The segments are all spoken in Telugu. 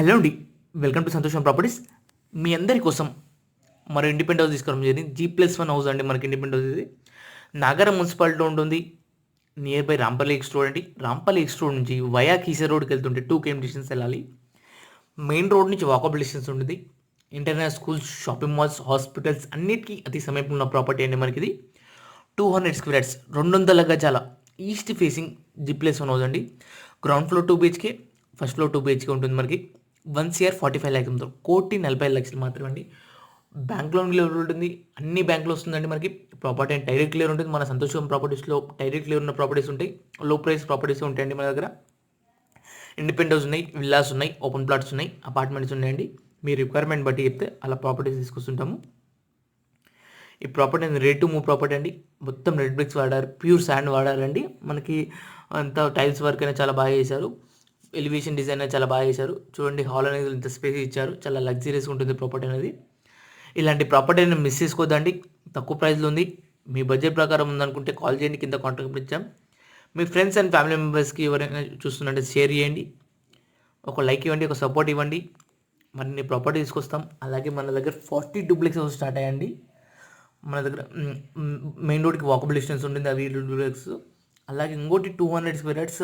హలో అండి, వెల్కమ్ టు సంతోషం ప్రాపర్టీస్. మీ అందరి కోసం మరో ఇండిపెండెంట్ హౌస్ తీసుకోవడం జరిగింది. G+1 హౌస్ అండి. మనకి ఇండిపెండెంట్ హౌస్ ఇది నాగరం మున్సిపాలిటీలో ఉంటుంది. Near by Rampalli X road అండి. రాంపల్లి ఎక్స్ రోడ్ నుంచి వయా కీసే రోడ్కి వెళ్తుంటే 2 km డిస్టెన్స్ వెళ్ళాలి. మెయిన్ రోడ్ నుంచి వాకబుల్ డిస్టెన్స్ ఉంటుంది. International schools, shopping malls, hospitals అన్నిటికీ అతి సమీపంలో ఉన్న ప్రాపర్టీ అండి. మనకి ఇది 200 స్క్వేర్ యార్డ్స్, 200 గజాల ఈస్ట్ ఫేసింగ్ G+1 హౌస్ అండి. Ground floor 2 BHK, first floor 2 BHK ఉంటుంది. మనకి 1,45 lakhs అమ్ముతారు. 1,45 lakhs మాత్రమే అండి. బ్యాంక్ లోన్ క్లియర్ ఉంటుంది. అన్ని బ్యాంకులు వస్తుందండి. మనకి ప్రాపర్టీ అండ్ డైరెక్ట్ క్లియర్ ఉంటుంది. మన సంతోషం ప్రాపర్టీస్లో డైరెక్ట్ క్లియర్ ఉన్న ప్రాపర్టీస్ ఉంటాయి. లో ప్రైస్ ప్రాపర్టీస్ ఉంటాయండి మన దగ్గర. ఇండిపెండెంట్ హౌస్ ఉన్నాయి, విల్లాస్ ఉన్నాయి, ఓపెన్ ప్లాట్స్ ఉన్నాయి, అపార్ట్మెంట్స్ ఉన్నాయండి. మీ రిక్వైర్మెంట్ బట్టి చెప్తే అలా ప్రాపర్టీస్ తీసుకొస్తుంటాము. ఈ ప్రాపర్టీ అనేది రెడీ టు మూవ్ ప్రాపర్టీ అండి. మొత్తం రెడ్ బ్రిక్స్ వాడారు, ప్యూర్ శాండ్ వాడారండి. మనకి అంతా టైల్స్ వర్క్ అయినా చాలా బాగా చేశారు. ఎలివేషన్ డిజైన్ అనేది చాలా బాగా చేశారు. చూడండి, హాల్ అనేది ఇంత స్పేస్ ఇచ్చారు. చాలా లగ్జరీస్గా ఉంటుంది ప్రాపర్టీ అనేది. ఇలాంటి ప్రాపర్టీని మిస్ చేసుకోవద్దండి. తక్కువ ప్రైస్లో ఉంది. మీ బడ్జెట్ ప్రకారం ఉందనుకుంటే కాల్ చేయండి, కింద కాంటాక్ట్ ఇచ్చాం. మీ ఫ్రెండ్స్ అండ్ ఫ్యామిలీ మెంబర్స్కి ఎవరైనా చూస్తుంటే షేర్ చేయండి, ఒక లైక్ ఇవ్వండి, ఒక సపోర్ట్ ఇవ్వండి. మరిన్ని ప్రాపర్టీ తీసుకొస్తాం. అలాగే మన దగ్గర 40 డూప్లెక్స్ హౌస్ స్టార్ట్ అయ్యండి. మన దగ్గర మెయిన్ రోడ్కి వాకబుల్ డిస్టెన్స్ ఉంటుంది. అవి డూప్లెక్స్. అలాగే ఇంకోటి 200 స్క్వేర్ యార్డ్స్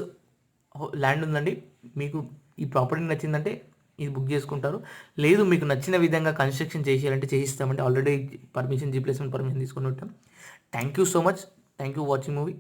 ల్యాండ్ ఉందండి. మీకు ఈ ప్రాపర్టీ నచ్చిందంటే ఇది బుక్ చేసుకుంటారు. లేదు మీకు నచ్చిన విధంగా కన్స్ట్రక్షన్ చేసేయాలంటే చేయిస్తామంటే ఆల్రెడీ G+1 పర్మిషన్ తీసుకుని ఉంటాం. Thank you so much. Thank you watching movie.